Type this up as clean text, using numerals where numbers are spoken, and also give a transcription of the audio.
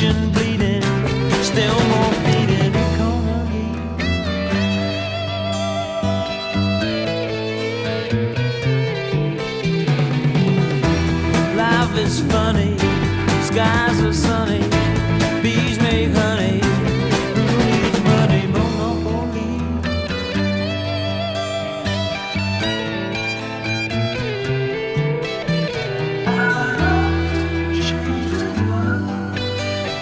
nation bleeding, still more bleeding economy. Life is funny, skies are sunny,